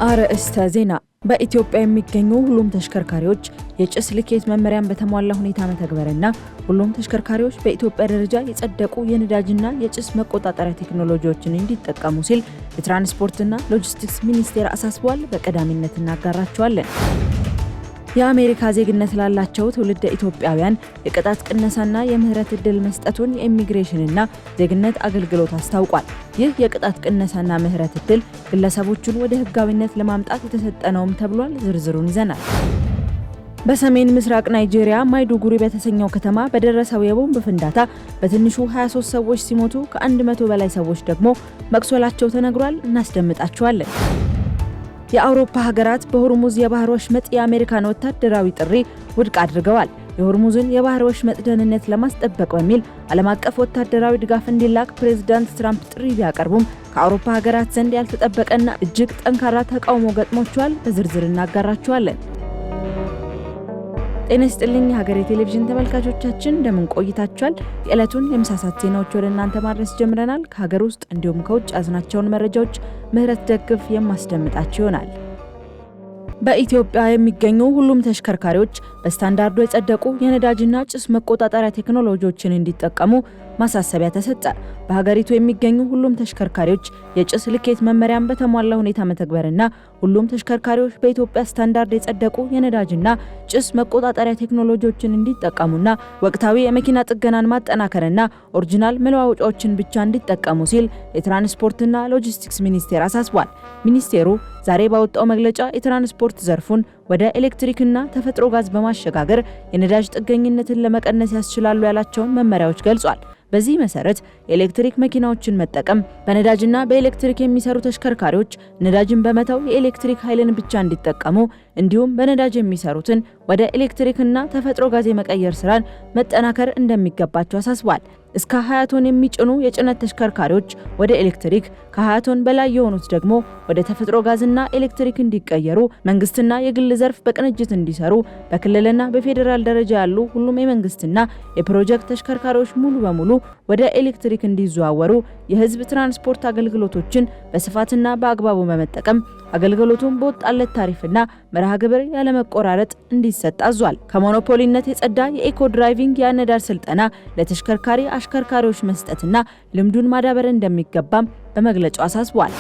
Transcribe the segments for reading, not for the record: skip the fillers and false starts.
አርእስተ ዜና በኢትዮጵያ የሚገኙ ሁሉም ተሽከርካሪዎች የጭስ ልኬት መመሪያን በተሟላ ሁኔታ መተግበርና ሁሉም ተሽከርካሪዎች በኢትዮጵያ ደረጃ የጸደቁ የነዳጅና የጭስ መቆጣጠሪያ ቴክኖሎጂዎችን እንዲጠቀሙ ሲል የትራንስፖርትና ሎጂስቲክስ ሚኒስቴር አሳስቧል። በቀዳሚነት እናጋራቸዋለን። የአሜሪካ ዜግነት ላላቸው ትውልደ ኢትዮጵያውያን የቅጣት ቅነሳና የምህረት ዕድል መስጠቱን የኢሚግሬሽንና ዜግነት አገልግሎት አስታውቋል። ይህ የቅጣት ቅነሳና ምህረት ዕድል ግለሰቦቹን ወደ ህጋዊነት ለማምጣት የተሰጠ ነውም ተብሏል። ዝርዝሩን ይዘናል። በሰሜን ምስራቅ ናይጄሪያ ማይዱጉሪ በተሰኘው ከተማ በደረሰው የቦምብ ፍንዳታ በትንሹ 23 ሰዎች ሲሞቱ ከ100 በላይ ሰዎች ደግሞ መቁሰላቸው ተነግሯል። እናስደምጣቸዋለን። የአውሮፓ ሀገራት በሆርሙዝ የባህር ወሽመጥ የአሜሪካን ወታደራዊ ጥሪ ውድቅ አድርገዋል። የሆርሙዝን የባህር ወሽመጥ ደህንነት ለማስጠበቅ በሚል ዓለም አቀፍ ወታደራዊ ድጋፍ እንዲላክ ፕሬዝዳንት ትራምፕ ጥሪ ቢያቀርቡም ከአውሮፓ ሀገራት ዘንድ ያልተጠበቀና እጅግ ጠንካራ ተቃውሞ ገጥሟቸዋል። በዝርዝር እናጋራቸዋለን። ጤና ይስጥልኝ ሀገሬ ቴሌቪዥን ተመልካቾቻችን እንደምን ቆይታችኋል? የዕለቱን የምሳሳት ዜናዎች ወደ እናንተ ማድረስ ጀምረናል። ከሀገር ውስጥ እንዲሁም ከውጭ ያዝናቸውን መረጃዎች ምህረት ደግፍ የማስደምጣችሁ ይሆናል። በኢትዮጵያ የሚገኙ ሁሉም ተሽከርካሪዎች በስታንዳርዱ የጸደቁ የነዳጅና ጭስ መቆጣጠሪያ ቴክኖሎጂዎችን እንዲጠቀሙ ማሳሰቢያ ተሰጠ። በሀገሪቱ የሚገኙ ሁሉም ተሽከርካሪዎች የጭስ ልኬት መመሪያን በተሟላ ሁኔታ መተግበርና ሁሉም ተሽከርካሪዎች በኢትዮጵያ ስታንዳርድ የጸደቁ የነዳጅና ጭስ መቆጣጠሪያ ቴክኖሎጂዎችን እንዲጠቀሙና ወቅታዊ የመኪና ጥገናን ማጠናከርና ኦሪጂናል መለዋወጫዎችን ብቻ እንዲጠቀሙ ሲል የትራንስፖርትና ሎጂስቲክስ ሚኒስቴር አሳስቧል። ሚኒስቴሩ ዛሬ ባወጣው መግለጫ የትራንስፖርት ዘርፉን ወደ ኤሌክትሪክና ተፈጥሮ ጋዝ በማሸጋገር የነዳጅ ጥገኝነትን ለመቀነስ ያስችላሉ ያላቸውን መመሪያዎች ገልጿል። በዚህ መሰረት የኤሌክትሪክ መኪናዎችን መጠቀም፣ በነዳጅና በኤሌክትሪክ የሚሰሩ ተሽከርካሪዎች ነዳጅን በመተው የኤሌክትሪክ ኃይልን ብቻ እንዲጠቀሙ እንዲሁም በነዳጅ የሚሰሩትን ወደ ኤሌክትሪክና ተፈጥሮ ጋዝ የመቀየር ስራን መጠናከር እንደሚገባቸው አሳስቧል። እስከ 20 ቶን የሚጭኑ የጭነት ተሽከርካሪዎች ወደ ኤሌክትሪክ፣ ከ20 ቶን በላይ የሆኑት ደግሞ ወደ ተፈጥሮ ጋዝና ኤሌክትሪክ እንዲቀየሩ መንግስትና የግል ዘርፍ በቅንጅት እንዲሰሩ በክልልና በፌዴራል ደረጃ ያሉ ሁሉም የመንግስትና የፕሮጀክት ተሽከርካሪዎች ሙሉ በሙሉ ወደ ኤሌክትሪክ እንዲዘዋወሩ የህዝብ ትራንስፖርት አገልግሎቶችን በስፋትና በአግባቡ በመጠቀም አገልግሎቱን በወጣለት ታሪፍና መርሃ ግብር ያለመቆራረጥ እንዲሰጥ አዟል። ከሞኖፖሊነት የጸዳ የኢኮ ድራይቪንግ የአነዳድ ስልጠና ለተሽከርካሪ አሽከርካሪዎች መስጠትና ልምዱን ማዳበር እንደሚገባም በመግለጫው አሳስቧል።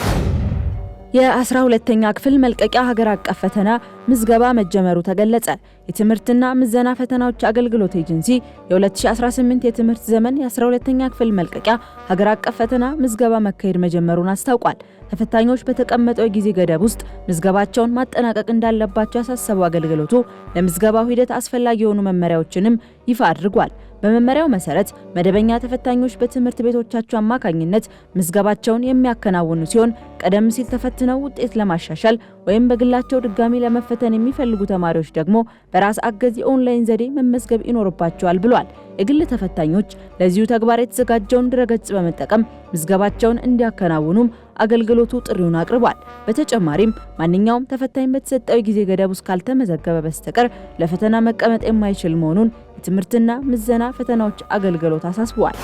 የ12ኛ ክፍል መልቀቂያ ሀገር አቀፍ ፈተና ምዝገባ መጀመሩ ተገለጸ። የትምህርትና ምዘና ፈተናዎች አገልግሎት ኤጀንሲ የ2018 የትምህርት ዘመን የ12ኛ ክፍል መልቀቂያ ሀገር አቀፍ ፈተና ምዝገባ መካሄድ መጀመሩን አስታውቋል። ተፈታኞች በተቀመጠው ጊዜ ገደብ ውስጥ ምዝገባቸውን ማጠናቀቅ እንዳለባቸው ያሳሰበው አገልግሎቱ ለምዝገባው ሂደት አስፈላጊ የሆኑ መመሪያዎችንም ይፋ አድርጓል። በመመሪያው መሰረት መደበኛ ተፈታኞች በትምህርት ቤቶቻቸው አማካኝነት ምዝገባቸውን የሚያከናውኑ ሲሆን ቀደም ሲል ተፈትነው ውጤት ለማሻሻል ወይም በግላቸው ድጋሚ ለመፈተን የሚፈልጉ ተማሪዎች ደግሞ በራስ አገዝ የኦንላይን ዘዴ መመዝገብ ይኖርባቸዋል ብሏል። የግል ተፈታኞች ለዚሁ ተግባር የተዘጋጀውን ድረገጽ በመጠቀም ምዝገባቸውን እንዲያከናውኑም አገልግሎቱ ጥሪውን አቅርቧል። በተጨማሪም ማንኛውም ተፈታኝ በተሰጠው ጊዜ ገደብ ውስጥ ካልተመዘገበ በስተቀር ለፈተና መቀመጥ የማይችል መሆኑን የትምህርትና ምዘና ፈተናዎች አገልግሎት አሳስቧል።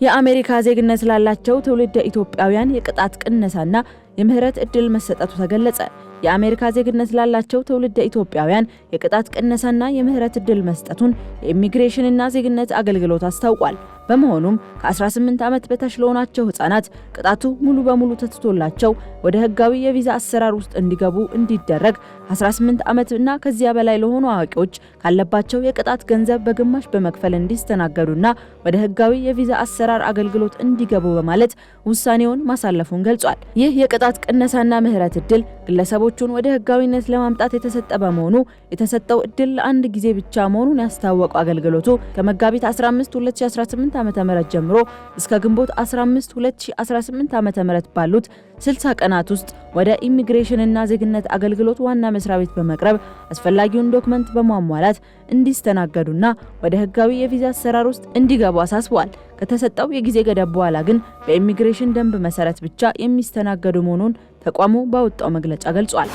የአሜሪካ ዜግነት ላላቸው ትውልደ ኢትዮጵያውያን የቅጣት ቅነሳና የምህረት ዕድል መሰጠቱ ተገለጸ። የአሜሪካ ዜግነት ላላቸው ትውልደ ኢትዮጵያውያን የቅጣት ቅነሳና የምህረት ዕድል መስጠቱን የኢሚግሬሽንና ዜግነት አገልግሎት አስታውቋል። በመሆኑም ከ18 ዓመት በታች ለሆናቸው ህጻናት ቅጣቱ ሙሉ በሙሉ ተትቶላቸው ወደ ህጋዊ የቪዛ አሰራር ውስጥ እንዲገቡ እንዲደረግ፣ 18 ዓመትና ከዚያ በላይ ለሆኑ አዋቂዎች ካለባቸው የቅጣት ገንዘብ በግማሽ በመክፈል እንዲስተናገዱና ወደ ህጋዊ የቪዛ አሰራር አገልግሎት እንዲገቡ በማለት ውሳኔውን ማሳለፉን ገልጿል። ይህ የቅጣት ቅነሳና ምህረት ዕድል ግለሰቦቹን ወደ ህጋዊነት ለማምጣት የተሰጠ በመሆኑ የተሰጠው ዕድል ለአንድ ጊዜ ብቻ መሆኑን ያስታወቀው አገልግሎቱ ከመጋቢት 15 2018 ዓ.ም ጀምሮ እስከ ግንቦት 15 2018 ዓ.ም ባሉት 60 ቀናት ውስጥ ወደ ኢሚግሬሽንና ዜግነት አገልግሎት ዋና መስሪያ ቤት በመቅረብ አስፈላጊውን ዶክመንት በማሟላት እንዲስተናገዱና ወደ ህጋዊ የቪዛ አሰራር ውስጥ እንዲገቡ አሳስቧል። ከተሰጠው የጊዜ ገደብ በኋላ ግን በኢሚግሬሽን ደንብ መሰረት ብቻ የሚስተናገዱ መሆኑን ተቋሙ ባወጣው መግለጫ ገልጿል።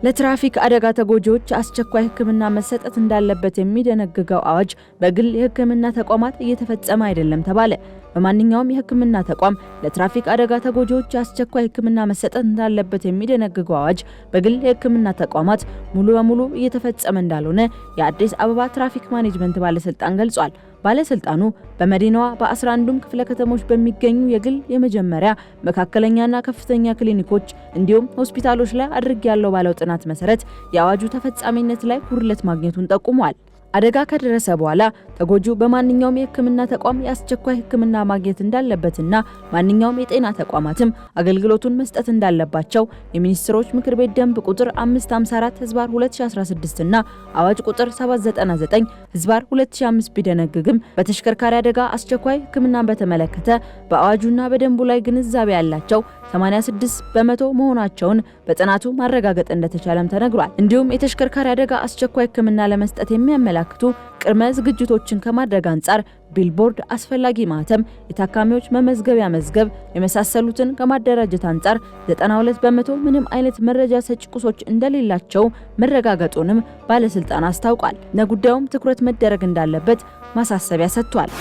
ለትራፊክ አደጋ ተጎጂዎች አስቸኳይ ሕክምና መሰጠት እንዳለበት የሚደነግገው አዋጅ በግል የሕክምና ተቋማት እየተፈጸመ አይደለም ተባለ። በማንኛውም የሕክምና ተቋም ለትራፊክ አደጋ ተጎጂዎች አስቸኳይ ሕክምና መሰጠት እንዳለበት የሚደነግገው አዋጅ በግል የሕክምና ተቋማት ሙሉ በሙሉ እየተፈጸመ እንዳልሆነ የአዲስ አበባ ትራፊክ ማኔጅመንት ባለስልጣን ገልጿል። ባለስልጣኑ በመዲናዋ በ11ዱም ክፍለ ከተሞች በሚገኙ የግል የመጀመሪያ መካከለኛና ከፍተኛ ክሊኒኮች እንዲሁም ሆስፒታሎች ላይ አድርጌያለሁ ባለው ጥናት መሰረት የአዋጁ ተፈጻሚነት ላይ ጉድለት ማግኘቱን ጠቁሟል። አደጋ ከደረሰ በኋላ ተጎጂው በማንኛውም የሕክምና ተቋም የአስቸኳይ ሕክምና ማግኘት እንዳለበትና ማንኛውም የጤና ተቋማትም አገልግሎቱን መስጠት እንዳለባቸው የሚኒስትሮች ምክር ቤት ደንብ ቁጥር 554/2016 እና አዋጅ ቁጥር 799/2005 ቢደነግግም በተሽከርካሪ አደጋ አስቸኳይ ሕክምናን በተመለከተ በአዋጁና በደንቡ ላይ ግንዛቤ ያላቸው 86% መሆናቸውን በጥናቱ ማረጋገጥ እንደተቻለም ተነግሯል። እንዲሁም የተሽከርካሪ አደጋ አስቸኳይ ሕክምና ለመስጠት የሚያመላክቱ ቅድመ ዝግጅቶችን ከማድረግ አንጻር ቢልቦርድ፣ አስፈላጊ ማህተም፣ የታካሚዎች መመዝገቢያ መዝገብ የመሳሰሉትን ከማደራጀት አንጻር 92% ምንም አይነት መረጃ ሰጪ ቁሶች እንደሌላቸው መረጋገጡንም ባለስልጣን አስታውቋል። ለጉዳዩም ትኩረት መደረግ እንዳለበት ማሳሰቢያ ሰጥቷል።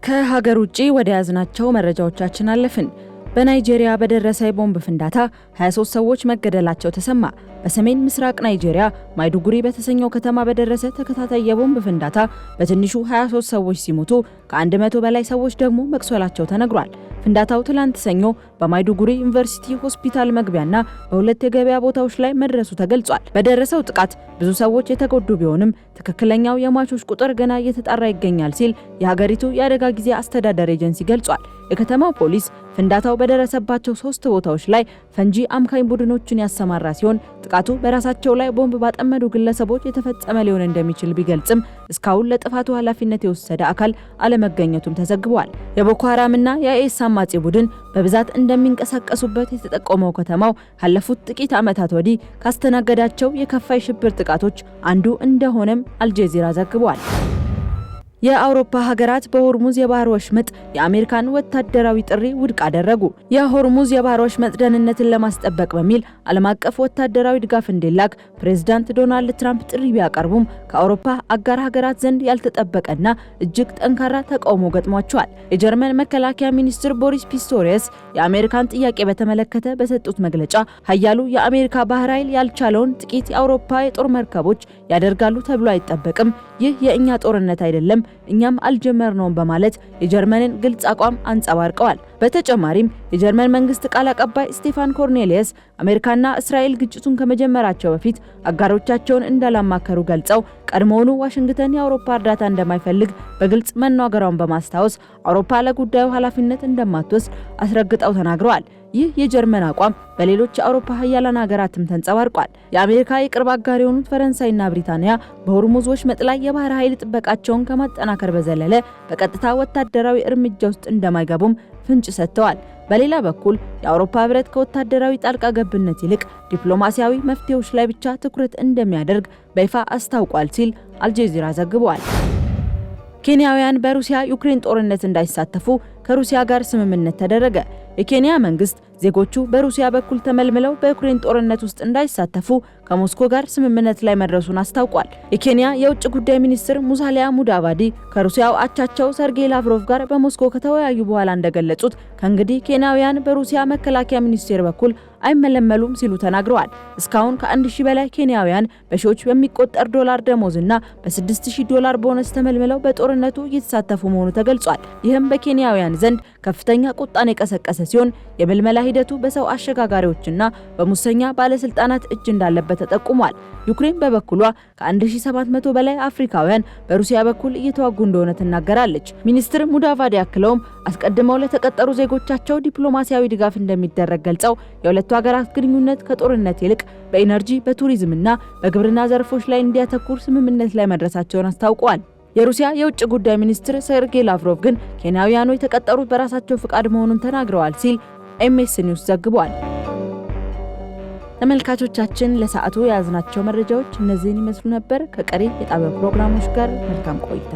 ከሀገር ውጪ ወደ ያዝናቸው መረጃዎቻችን አለፍን። በናይጄሪያ በደረሰ የቦምብ ፍንዳታ 23 ሰዎች መገደላቸው ተሰማ። በሰሜን ምስራቅ ናይጄሪያ ማይዱጉሪ በተሰኘው ከተማ በደረሰ ተከታታይ የቦምብ ፍንዳታ በትንሹ 23 ሰዎች ሲሞቱ ከ100 በላይ ሰዎች ደግሞ መቁሰላቸው ተነግሯል። ፍንዳታው ትላንት ሰኞ በማይዱጉሪ ዩኒቨርሲቲ ሆስፒታል መግቢያና በሁለት የገበያ ቦታዎች ላይ መድረሱ ተገልጿል። በደረሰው ጥቃት ብዙ ሰዎች የተጎዱ ቢሆንም ትክክለኛው የሟቾች ቁጥር ገና እየተጣራ ይገኛል ሲል የሀገሪቱ የአደጋ ጊዜ አስተዳደር ኤጀንሲ ገልጿል። የከተማው ፖሊስ ፍንዳታው በደረሰባቸው 3 ቦታዎች ላይ ፈንጂ አምካኝ ቡድኖችን ያሰማራ ሲሆን ጥቃቱ በራሳቸው ላይ ቦምብ ባጠመዱ ግለሰቦች የተፈጸመ ሊሆን እንደሚችል ቢገልጽም እስካሁን ለጥፋቱ ኃላፊነት የወሰደ አካል አለመገኘቱም ተዘግቧል። የቦኮ ሐራምና የአይኤስ አማጺ ቡድን በብዛት እንደሚንቀሳቀሱበት የተጠቆመው ከተማው ካለፉት ጥቂት ዓመታት ወዲህ ካስተናገዳቸው የከፋ የሽብር ጥቃቶች አንዱ እንደሆነም አልጀዚራ ዘግቧል። የአውሮፓ ሀገራት በሆርሙዝ የባህር ወሽመጥ የአሜሪካን ወታደራዊ ጥሪ ውድቅ አደረጉ። የሆርሙዝ የባህር ወሽመጥ ደህንነትን ለማስጠበቅ በሚል ዓለም አቀፍ ወታደራዊ ድጋፍ እንዲላክ ፕሬዝዳንት ዶናልድ ትራምፕ ጥሪ ቢያቀርቡም ከአውሮፓ አጋር ሀገራት ዘንድ ያልተጠበቀና እጅግ ጠንካራ ተቃውሞ ገጥሟቸዋል። የጀርመን መከላከያ ሚኒስትር ቦሪስ ፒስቶሪየስ የአሜሪካን ጥያቄ በተመለከተ በሰጡት መግለጫ ኃያሉ የአሜሪካ ባህር ኃይል ያልቻለውን ጥቂት የአውሮፓ የጦር መርከቦች ያደርጋሉ ተብሎ አይጠበቅም። ይህ የእኛ ጦርነት አይደለም፣ እኛም አልጀመርነውም በማለት የጀርመንን ግልጽ አቋም አንጸባርቀዋል። በተጨማሪም የጀርመን መንግስት ቃል አቀባይ ስቴፋን ኮርኔሊየስ አሜሪካና እስራኤል ግጭቱን ከመጀመራቸው በፊት አጋሮቻቸውን እንዳላማከሩ ገልጸው ቀድሞውኑ ዋሽንግተን የአውሮፓ እርዳታ እንደማይፈልግ በግልጽ መናገሯን በማስታወስ አውሮፓ ለጉዳዩ ኃላፊነት እንደማትወስድ አስረግጠው ተናግረዋል። ይህ የጀርመን አቋም በሌሎች የአውሮፓ ሀያላን ሀገራትም ተንጸባርቋል። የአሜሪካ የቅርብ አጋር የሆኑት ፈረንሳይና ብሪታንያ በሆርሙዝ ወሽመጥ ላይ የባህር ኃይል ጥበቃቸውን ከማጠናከር በዘለለ በቀጥታ ወታደራዊ እርምጃ ውስጥ እንደማይገቡም ፍንጭ ሰጥተዋል። በሌላ በኩል የአውሮፓ ህብረት ከወታደራዊ ጣልቃ ገብነት ይልቅ ዲፕሎማሲያዊ መፍትሄዎች ላይ ብቻ ትኩረት እንደሚያደርግ በይፋ አስታውቋል ሲል አልጀዚራ ዘግቧል። ኬንያውያን በሩሲያ ዩክሬን ጦርነት እንዳይሳተፉ ከሩሲያ ጋር ስምምነት ተደረገ። የኬንያ መንግስት ዜጎቹ በሩሲያ በኩል ተመልምለው በዩክሬን ጦርነት ውስጥ እንዳይሳተፉ ከሞስኮ ጋር ስምምነት ላይ መድረሱን አስታውቋል። የኬንያ የውጭ ጉዳይ ሚኒስትር ሙሳሊያ ሙዳቫዲ ከሩሲያው አቻቸው ሰርጌይ ላቭሮቭ ጋር በሞስኮ ከተወያዩ በኋላ እንደገለጹት ከእንግዲህ ኬንያውያን በሩሲያ መከላከያ ሚኒስቴር በኩል አይመለመሉም ሲሉ ተናግረዋል። እስካሁን ከ1000 በላይ ኬንያውያን በሺዎች በሚቆጠር ዶላር ደሞዝና በ$6000 ቦነስ ተመልምለው በጦርነቱ እየተሳተፉ መሆኑ ተገልጿል። ይህም በኬንያውያን ዘንድ ከፍተኛ ቁጣን የቀሰቀሰ ሲሆን የምልመላ ሂደቱ በሰው አሸጋጋሪዎችና በሙሰኛ ባለስልጣናት እጅ እንዳለበት ተጠቁሟል። ዩክሬን በበኩሏ ከ1700 በላይ አፍሪካውያን በሩሲያ በኩል እየተዋጉ እንደሆነ ትናገራለች። ሚኒስትር ሙዳቫዲ አክለውም አስቀድመው ለተቀጠሩ ዜጎቻቸው ዲፕሎማሲያዊ ድጋፍ እንደሚደረግ ገልጸው የሁለቱ ሀገራት ግንኙነት ከጦርነት ይልቅ በኢነርጂ በቱሪዝምና በግብርና ዘርፎች ላይ እንዲያተኩር ስምምነት ላይ መድረሳቸውን አስታውቀዋል። የሩሲያ የውጭ ጉዳይ ሚኒስትር ሰርጌይ ላቭሮቭ ግን ኬንያውያኑ የተቀጠሩት በራሳቸው ፍቃድ መሆኑን ተናግረዋል ሲል ኤምኤስ ኒውስ ዘግቧል። ተመልካቾቻችን ለሰዓቱ የያዝናቸው መረጃዎች እነዚህን ይመስሉ ነበር። ከቀሪ የጣቢያው ፕሮግራሞች ጋር መልካም ቆይታ